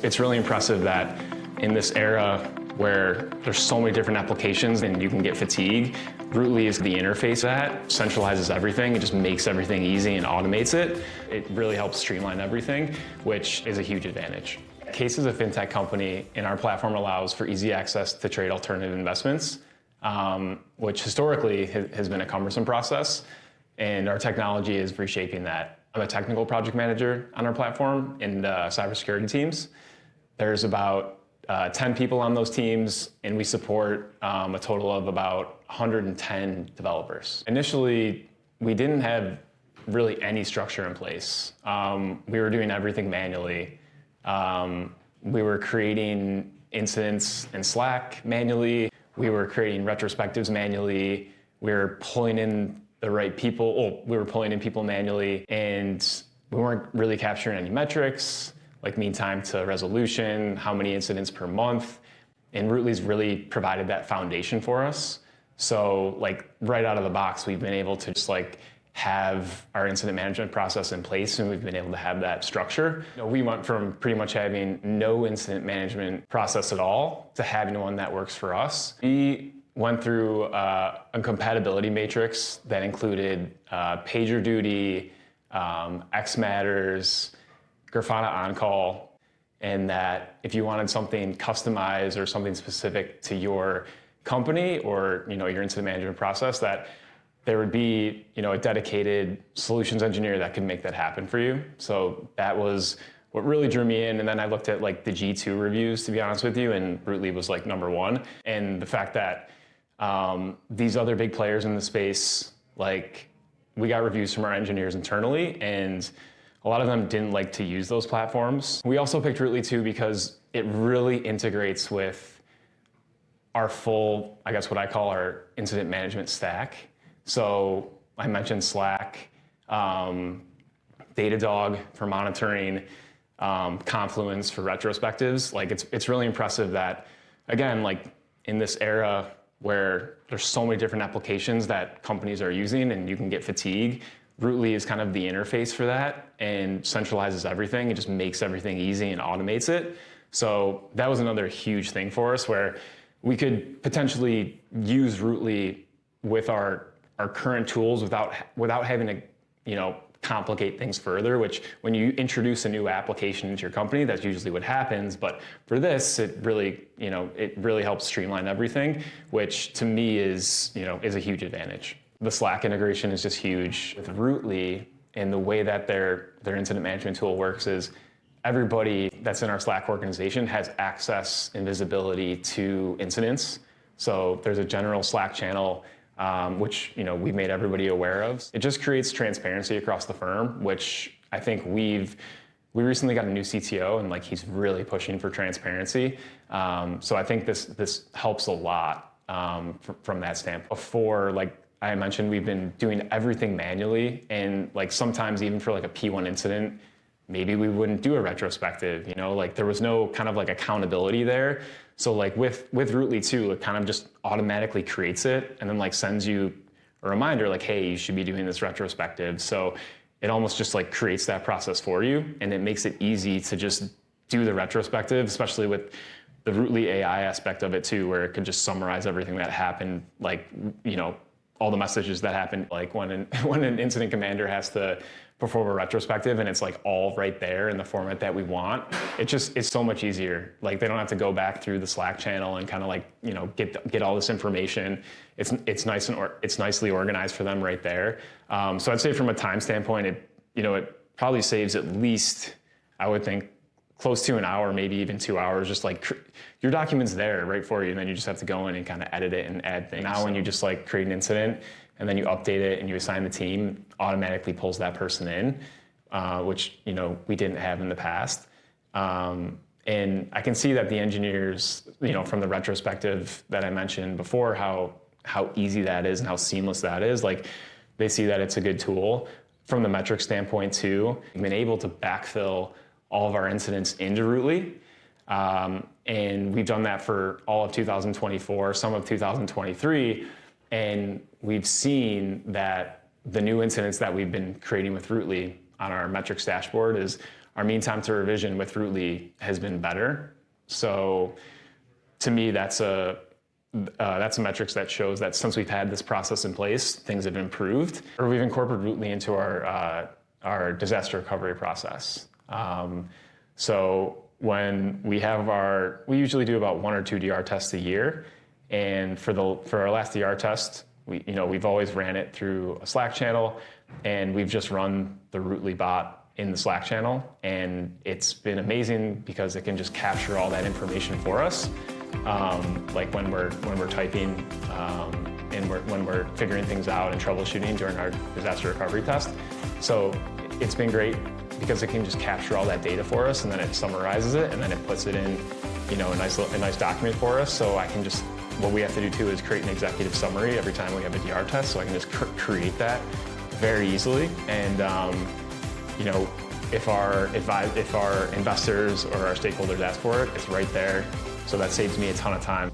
It's really impressive that in this era where there's so many different applications and you can get fatigue, Rootly is the interface that centralizes everything. It just makes everything easy and automates it. It really helps streamline everything, which is a huge advantage. CAIS is a fintech company, and our platform allows for easy access to trade alternative investments, which historically has been a cumbersome process, and our technology is reshaping that. I'm a technical project manager on our platform in the cybersecurity teams. There's about 10 people on those teams, and we support a total of about 110 developers. Initially, we didn't have really any structure in place. We were doing everything manually. We were creating incidents in Slack manually. We were creating retrospectives manually. We were pulling in the right people. We were pulling in people manually, and we weren't really capturing any metrics, like mean time to resolution, how many incidents per month. And Rootly's really provided that foundation for us. So like right out of the box, we've been able to just like have our incident management process in place, and we've been able to have that structure. We went from pretty much having no incident management process at all to having one that works for us. We went through a compatibility matrix that included PagerDuty, Xmatters, Grafana On-Call, and that if you wanted something customized or something specific to your company or your incident management process, that there would be a dedicated solutions engineer that could make that happen for you. So that was what really drew me in. And then I looked at like the G2 reviews, to be honest with you, and Rootly was like #1. And the fact that these other big players in the space, like we got reviews from our engineers internally, and a lot of them didn't like to use those platforms. We also picked Rootly too because it really integrates with our full, I guess what I call our incident management stack. So I mentioned Slack, Datadog for monitoring, Confluence for retrospectives. Like it's really impressive that, again, like in this era where there's so many different applications that companies are using and you can get fatigue, Rootly is kind of the interface for that and centralizes everything. It just makes everything easy and automates it. So that was another huge thing for us, where we could potentially use Rootly with our current tools without having to complicate things further, which when you introduce a new application into your company, that's usually what happens. But for this, it really helps streamline everything, which to me is a huge advantage. The Slack integration is just huge. With Rootly, and the way that their incident management tool works is everybody that's in our Slack organization has access and visibility to incidents. So there's a general Slack channel, which we've made everybody aware of. It just creates transparency across the firm, which I think we recently got a new CTO, and like he's really pushing for transparency. So I think this helps a lot from that standpoint. Before, like I mentioned, we've been doing everything manually, and like sometimes even for like a P1 incident, maybe we wouldn't do a retrospective, like there was no kind of like accountability there. So like with Rootly too, it kind of just automatically creates it and then like sends you a reminder like, hey, you should be doing this retrospective. So it almost just like creates that process for you, and it makes it easy to just do the retrospective, especially with the Rootly AI aspect of it too, where it could just summarize everything that happened, like, all the messages that happened, like when an incident commander has to perform a retrospective and it's like all right there in the format that we want. It's so much easier. Like they don't have to go back through the Slack channel and kind of like, get all this information. It's nice and it's nicely organized for them right there. So I'd say from a time standpoint, it probably saves at least, I would think, close to an hour, maybe even 2 hours, just like your document's there right for you, and then you just have to go in and kind of edit it and add things. Now when you just like create an incident and then you update it and you assign the team, automatically pulls that person in, which we didn't have in the past. And I can see that the engineers, from the retrospective that I mentioned before, how easy that is and how seamless that is. Like they see that it's a good tool. From the metric standpoint too, we've been able to backfill all of our incidents into Rootly. And we've done that for all of 2024, some of 2023. And we've seen that the new incidents that we've been creating with Rootly on our metrics dashboard our mean time to revision with Rootly has been better. So to me, that's a metrics that shows that since we've had this process in place, things have improved. Or we've incorporated Rootly into our disaster recovery process. So when we usually do about 1 or 2 DR tests a year. And for our last DR test, we've always ran it through a Slack channel, and we've just run the Rootly bot in the Slack channel. And it's been amazing because it can just capture all that information for us. Like when we're typing and when we're figuring things out and troubleshooting during our disaster recovery test. So it's been great because it can just capture all that data for us, and then it summarizes it, and then it puts it in, a nice document for us. So what we have to do too is create an executive summary every time we have a DR test. So I can just create that very easily. And if our investors or our stakeholders ask for it, it's right there. So that saves me a ton of time.